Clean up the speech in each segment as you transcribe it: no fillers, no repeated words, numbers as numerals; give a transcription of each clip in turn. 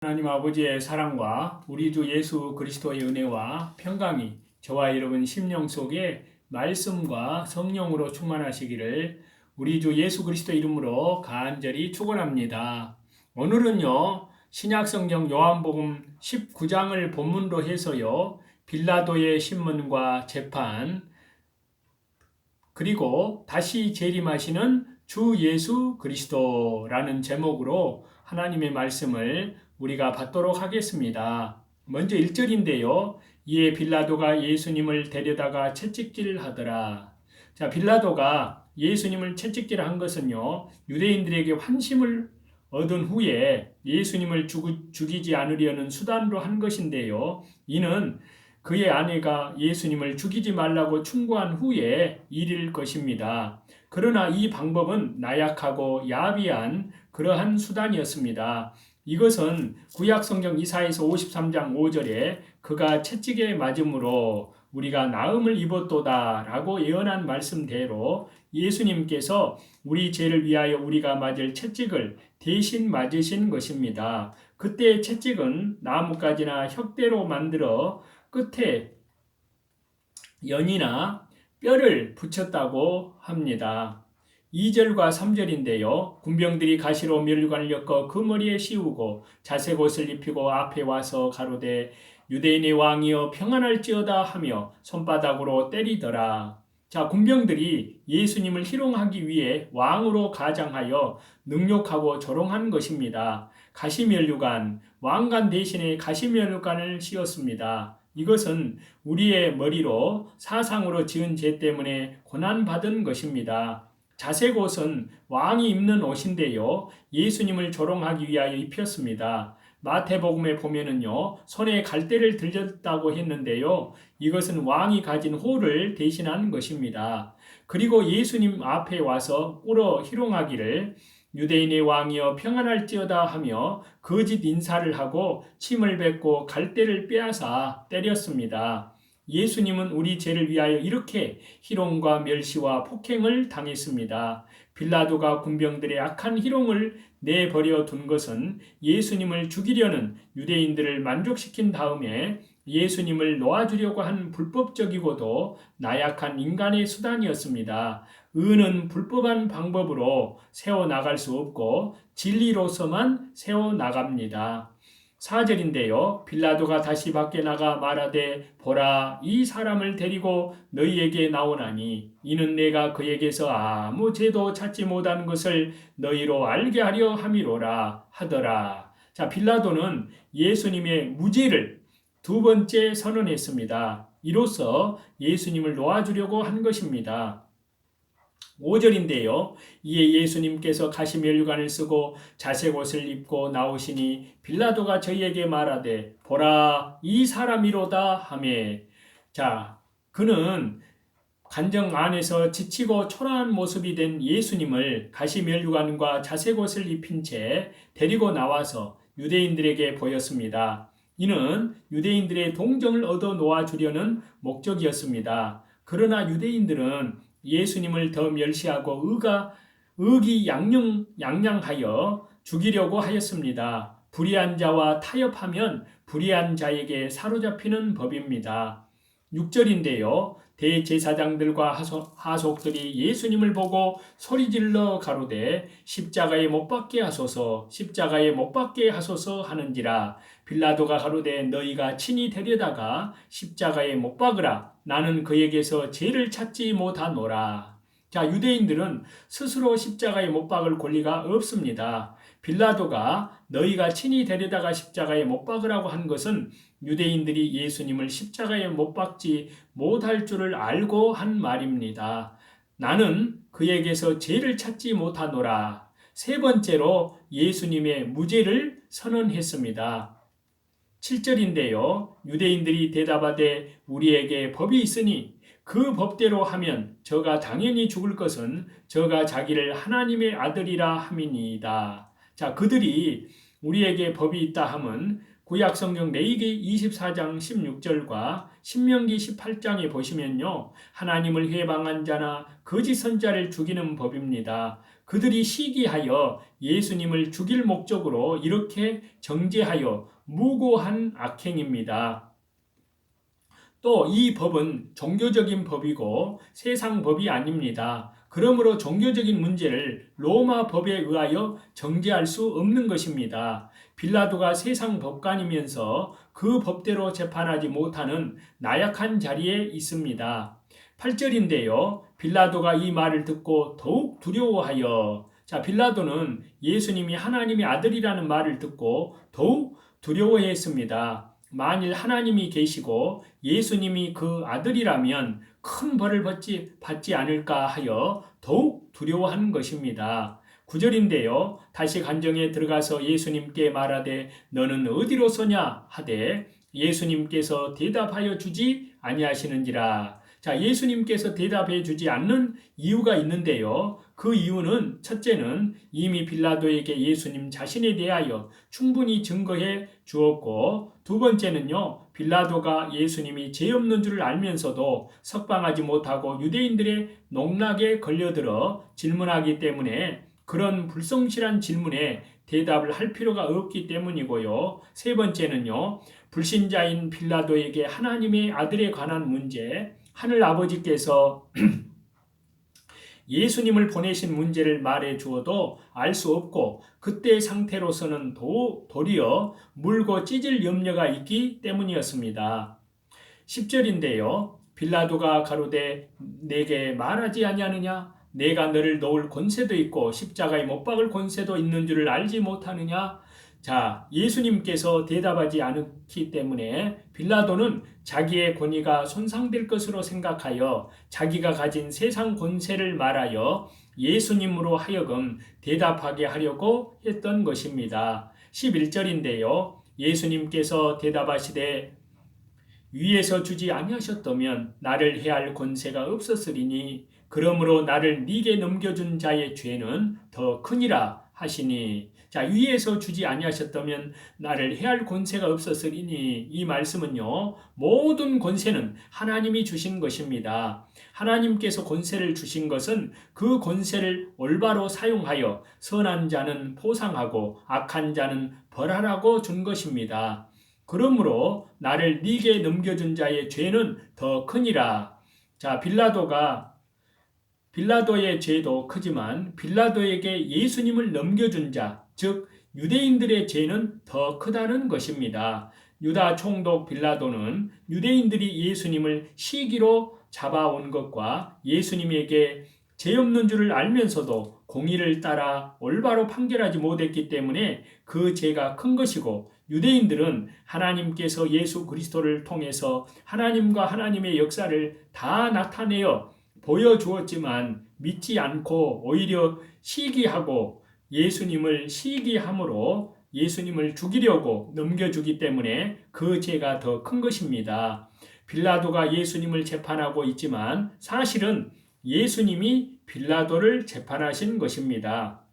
하나님 아버지의 사랑과 우리 주 예수 그리스도의 은혜와 평강이 저와 여러분 심령 속에 말씀과 성령으로 충만하시기를 우리 주 예수 그리스도 이름으로 간절히 축원합니다. 오늘은요 신약성경 요한복음 19장을 본문으로 해서요 빌라도의 신문과 재판 그리고 다시 재림하시는 주 예수 그리스도라는 제목으로 하나님의 말씀을 우리가 받도록 하겠습니다. 먼저 1절인데요. 이에 빌라도가 예수님을 데려다가 채찍질 하더라. 자, 빌라도가 예수님을 채찍질 한 것은요. 유대인들에게 환심을 얻은 후에 예수님을 죽이지 않으려는 수단으로 한 것인데요. 이는 그의 아내가 예수님을 죽이지 말라고 충고한 후에 일일 것입니다. 그러나 이 방법은 나약하고 야비한 그러한 수단이었습니다. 이것은 구약성경 이사야서 53장 5절에 그가 채찍에 맞음으로 우리가 나음을 입었도다 라고 예언한 말씀대로 예수님께서 우리 죄를 위하여 우리가 맞을 채찍을 대신 맞으신 것입니다. 그때의 채찍은 나뭇가지나 혁대로 만들어 끝에 연이나 뼈를 붙였다고 합니다. 2절과 3절인데요. 군병들이 가시로 면류관을 엮어 그 머리에 씌우고 자색 옷을 입히고 앞에 와서 가로되 유대인의 왕이여 평안할지어다 하며 손바닥으로 때리더라. 자, 군병들이 예수님을 희롱하기 위해 왕으로 가장하여 능욕하고 조롱한 것입니다. 가시면류관, 왕관 대신에 가시면류관을 씌웠습니다. 이것은 우리의 머리로 사상으로 지은 죄 때문에 고난받은 것입니다. 자색 옷은 왕이 입는 옷인데요. 예수님을 조롱하기 위하여 입혔습니다. 마태복음에 보면은요, 손에 갈대를 들렸다고 했는데요. 이것은 왕이 가진 호를 대신한 것입니다. 그리고 예수님 앞에 와서 꿇어 희롱하기를 유대인의 왕이여 평안할지어다 하며 거짓 인사를 하고 침을 뱉고 갈대를 빼앗아 때렸습니다. 예수님은 우리 죄를 위하여 이렇게 희롱과 멸시와 폭행을 당했습니다. 빌라도가 군병들의 악한 희롱을 내버려 둔 것은 예수님을 죽이려는 유대인들을 만족시킨 다음에 예수님을 놓아주려고 한 불법적이고도 나약한 인간의 수단이었습니다. 의는 불법한 방법으로 세워나갈 수 없고 진리로서만 세워나갑니다. 4절인데요. 빌라도가 다시 밖에 나가 말하되 보라 이 사람을 데리고 너희에게 나오나니 이는 내가 그에게서 아무 죄도 찾지 못한 것을 너희로 알게 하려 함이로라 하더라. 자, 빌라도는 예수님의 무죄를 두 번째 선언했습니다. 이로써 예수님을 놓아주려고 한 것입니다. 5절인데요. 이에 예수님께서 가시면류관을 쓰고 자색 옷을 입고 나오시니 빌라도가 저희에게 말하되 보라 이 사람이로다 하매 자 그는 간정 안에서 지치고 초라한 모습이 된 예수님을 가시면류관과 자색 옷을 입힌 채 데리고 나와서 유대인들에게 보였습니다. 이는 유대인들의 동정을 얻어 놓아주려는 목적이었습니다. 그러나 유대인들은 예수님을 더 멸시하고 의기양양하여 죽이려고 하였습니다. 불의한 자와 타협하면 불의한 자에게 사로잡히는 법입니다. 6절인데요. 대제사장들과 하속들이 예수님을 보고 소리질러 가로되 십자가에 못 박게 하소서 십자가에 못 박게 하소서 하는지라 빌라도가 가로되 너희가 친히 데려다가 십자가에 못 박으라 나는 그에게서 죄를 찾지 못하노라. 자, 유대인들은 스스로 십자가에 못 박을 권리가 없습니다. 빌라도가 너희가 친히 데려다가 십자가에 못 박으라고 한 것은 유대인들이 예수님을 십자가에 못 박지 못할 줄을 알고 한 말입니다. 나는 그에게서 죄를 찾지 못하노라. 세 번째로 예수님의 무죄를 선언했습니다. 7절인데요. 유대인들이 대답하되 우리에게 법이 있으니 그 법대로 하면 저가 당연히 죽을 것은 저가 자기를 하나님의 아들이라 함이니이다. 자, 그들이 우리에게 법이 있다 함은 구약성경 레위기 24장 16절과 신명기 18장에 보시면요. 하나님을 해방한 자나 거짓 선자를 죽이는 법입니다. 그들이 시기하여 예수님을 죽일 목적으로 이렇게 정죄하여 무고한 악행입니다. 또 이 법은 종교적인 법이고 세상 법이 아닙니다. 그러므로 종교적인 문제를 로마 법에 의하여 정죄할 수 없는 것입니다. 빌라도가 세상 법관이면서 그 법대로 재판하지 못하는 나약한 자리에 있습니다. 8절인데요. 빌라도가 이 말을 듣고 더욱 두려워하여, 빌라도는 예수님이 하나님의 아들이라는 말을 듣고 더욱 두려워했습니다. 만일 하나님이 계시고 예수님이 그 아들이라면 큰 벌을 받지 않을까 하여 더욱 두려워하는 것입니다. 9절인데요. 다시 관정에 들어가서 예수님께 말하되 너는 어디로서냐 하되 예수님께서 대답하여 주지 아니하시는지라. 예수님께서 대답해 주지 않는 이유가 있는데요. 그 이유는 첫째는 이미 빌라도에게 예수님 자신에 대하여 충분히 증거해 주었고, 두 번째는요, 빌라도가 예수님이 죄 없는 줄을 알면서도 석방하지 못하고 유대인들의 농락에 걸려들어 질문하기 때문에 그런 불성실한 질문에 대답을 할 필요가 없기 때문이고요. 세 번째는요, 불신자인 빌라도에게 하나님의 아들에 관한 문제, 하늘 아버지께서 예수님을 보내신 문제를 말해 주어도 알 수 없고 그때의 상태로서는 도리어 물고 찢을 염려가 있기 때문이었습니다. 10절인데요. 빌라도가 가로되 내게 말하지 아니하느냐? 내가 너를 놓을 권세도 있고 십자가에 못 박을 권세도 있는 줄을 알지 못하느냐? 예수님께서 대답하지 않기 때문에 빌라도는 자기의 권위가 손상될 것으로 생각하여 자기가 가진 세상 권세를 말하여 예수님으로 하여금 대답하게 하려고 했던 것입니다. 11절인데요. 예수님께서 대답하시되 위에서 주지 아니하셨다면 나를 해할 권세가 없었으리니 그러므로 나를 네게 넘겨준 자의 죄는 더 크니라 하시니, 위에서 주지 아니하셨다면 나를 해할 권세가 없었으리니, 이 말씀은요, 모든 권세는 하나님이 주신 것입니다. 하나님께서 권세를 주신 것은 그 권세를 올바로 사용하여 선한 자는 포상하고 악한 자는 벌하라고 준 것입니다. 그러므로 나를 네게 넘겨준 자의 죄는 더 크니라. 빌라도의 죄도 크지만 빌라도에게 예수님을 넘겨준 자, 즉 유대인들의 죄는 더 크다는 것입니다. 유다 총독 빌라도는 유대인들이 예수님을 시기로 잡아온 것과 예수님에게 죄 없는 줄을 알면서도 공의를 따라 올바로 판결하지 못했기 때문에 그 죄가 큰 것이고, 유대인들은 하나님께서 예수 그리스도를 통해서 하나님과 하나님의 역사를 다 나타내어 보여주었지만 믿지 않고 오히려 시기하고 예수님을 시기함으로 예수님을 죽이려고 넘겨주기 때문에 그 죄가 더 큰 것입니다. 빌라도가 예수님을 재판하고 있지만 사실은 예수님이 빌라도를 재판하신 것입니다.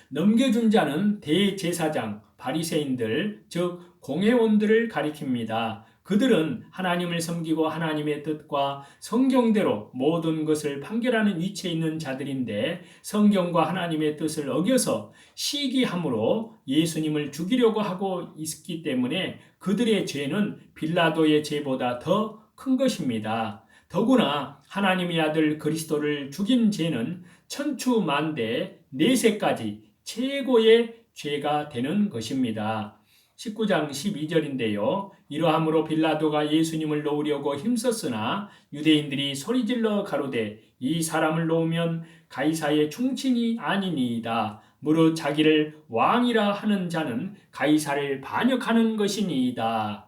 넘겨준 자는 대제사장, 바리새인들, 즉 공회원들을 가리킵니다. 그들은 하나님을 섬기고 하나님의 뜻과 성경대로 모든 것을 판결하는 위치에 있는 자들인데 성경과 하나님의 뜻을 어겨서 시기함으로 예수님을 죽이려고 하고 있기 때문에 그들의 죄는 빌라도의 죄보다 더 큰 것입니다. 더구나 하나님의 아들 그리스도를 죽인 죄는 천추만대 내세까지 최고의 죄가 되는 것입니다. 19장 12절인데요. 이러함으로 빌라도가 예수님을 놓으려고 힘썼으나 유대인들이 소리질러 가로되 이 사람을 놓으면 가이사의 충친이 아니니이다. 무릇 자기를 왕이라 하는 자는 가이사를 반역하는 것이니이다.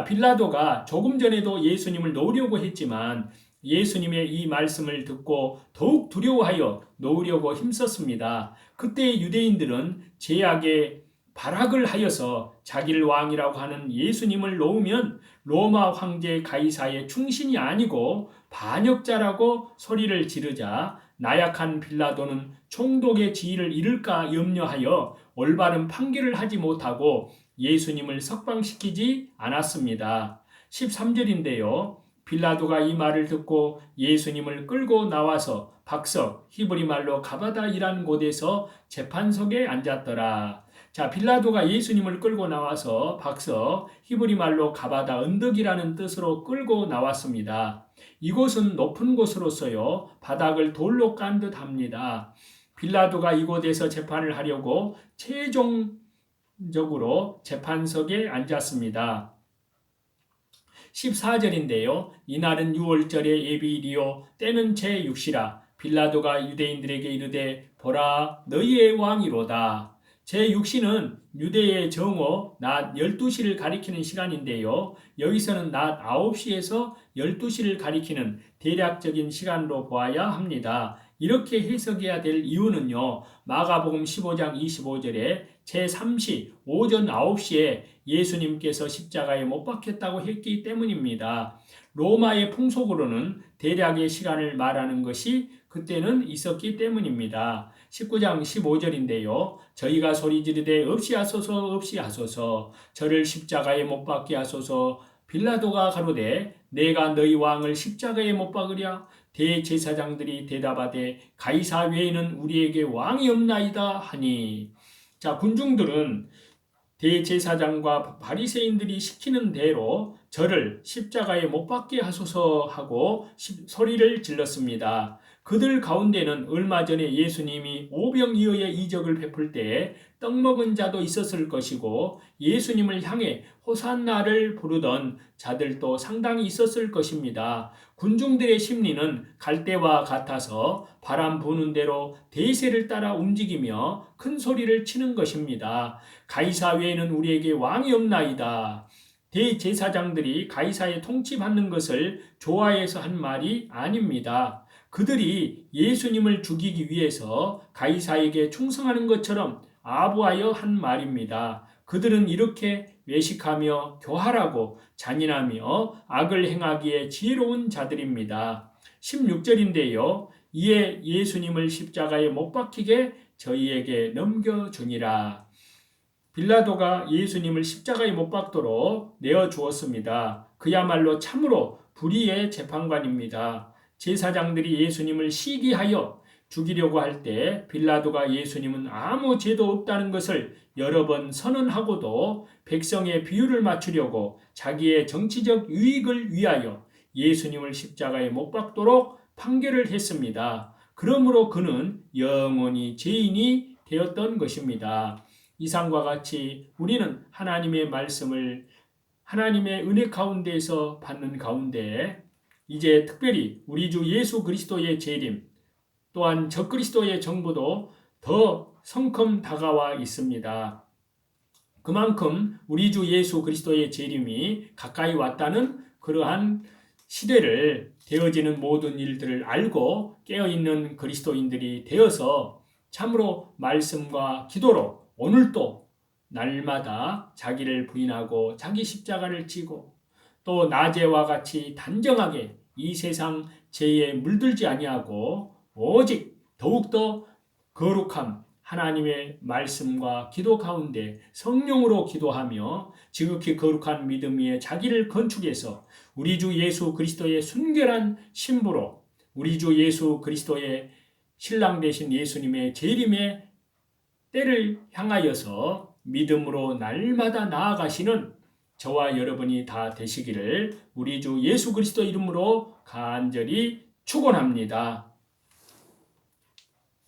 빌라도가 조금 전에도 예수님을 놓으려고 했지만 예수님의 이 말씀을 듣고 더욱 두려워하여 놓으려고 힘썼습니다. 그때 유대인들은 제약에 발악을 하여서 자기를 왕이라고 하는 예수님을 놓으면 로마 황제 가이사의 충신이 아니고 반역자라고 소리를 지르자 나약한 빌라도는 총독의 지위를 잃을까 염려하여 올바른 판결을 하지 못하고 예수님을 석방시키지 않았습니다. 13절인데요. 빌라도가 이 말을 듣고 예수님을 끌고 나와서 박석, 히브리 말로 가바다이란 곳에서 재판석에 앉았더라. 자, 빌라도가 예수님을 끌고 나와서 박석, 히브리 말로 가바다 언덕이라는 뜻으로 끌고 나왔습니다. 이곳은 높은 곳으로서요, 바닥을 돌로 깐 듯합니다. 빌라도가 이곳에서 재판을 하려고 최종적으로 재판석에 앉았습니다. 14절인데요. 이날은 6월절의 예비일이요 때는 제6시라. 빌라도가 유대인들에게 이르되 보라 너희의 왕이로다. 제6시는 유대의 정오 낮 12시를 가리키는 시간인데요. 여기서는 낮 9시에서 12시를 가리키는 대략적인 시간으로 보아야 합니다. 이렇게 해석해야 될 이유는요. 마가복음 15장 25절에 제3시 오전 9시에 예수님께서 십자가에 못 박혔다고 했기 때문입니다. 로마의 풍속으로는 대략의 시간을 말하는 것이 그때는 있었기 때문입니다. 19장 15절인데요. 저희가 소리 지르되 없이 하소서 없이 하소서 저를 십자가에 못 박게 하소서. 빌라도가 가로되 내가 너희 왕을 십자가에 못 박으랴. 대제사장들이 대답하되 가이사 외에는 우리에게 왕이 없나이다 하니. 자, 군중들은 대제사장과 바리새인들이 시키는 대로 저를 십자가에 못 박게 하소서 하고 소리를 질렀습니다. 그들 가운데는 얼마 전에 예수님이 오병이어의 이적을 베풀 때에 떡 먹은 자도 있었을 것이고 예수님을 향해 호산나를 부르던 자들도 상당히 있었을 것입니다. 군중들의 심리는 갈대와 같아서 바람 부는 대로 대세를 따라 움직이며 큰 소리를 치는 것입니다. 가이사 외에는 우리에게 왕이 없나이다. 대제사장들이 가이사의 통치받는 것을 좋아해서 한 말이 아닙니다. 그들이 예수님을 죽이기 위해서 가이사에게 충성하는 것처럼 아부하여 한 말입니다. 그들은 이렇게 외식하며 교활하고 잔인하며 악을 행하기에 지혜로운 자들입니다. 16절인데요. 이에 예수님을 십자가에 못 박히게 저희에게 넘겨주니라. 빌라도가 예수님을 십자가에 못 박도록 내어주었습니다. 그야말로 참으로 불의의 재판관입니다. 제사장들이 예수님을 시기하여 죽이려고 할 때 빌라도가 예수님은 아무 죄도 없다는 것을 여러 번 선언하고도 백성의 비율을 맞추려고 자기의 정치적 유익을 위하여 예수님을 십자가에 못 박도록 판결을 했습니다. 그러므로 그는 영원히 죄인이 되었던 것입니다. 이상과 같이 우리는 하나님의 말씀을 하나님의 은혜 가운데에서 받는 가운데 이제 특별히 우리 주 예수 그리스도의 재림 또한 적그리스도의 정부도 더 성큼 다가와 있습니다. 그만큼 우리 주 예수 그리스도의 재림이 가까이 왔다는 그러한 시대를 되어지는 모든 일들을 알고 깨어있는 그리스도인들이 되어서 참으로 말씀과 기도로 오늘도 날마다 자기를 부인하고 자기 십자가를 지고 또 낮에와 같이 단정하게 이 세상 죄에 물들지 아니하고 오직 더욱더 거룩함 하나님의 말씀과 기도 가운데 성령으로 기도하며 지극히 거룩한 믿음 위에 자기를 건축해서 우리 주 예수 그리스도의 순결한 신부로 우리 주 예수 그리스도의 신랑 되신 예수님의 재림의 때를 향하여서 믿음으로 날마다 나아가시는 저와 여러분이 다 되시기를 우리 주 예수 그리스도 이름으로 간절히 축원합니다.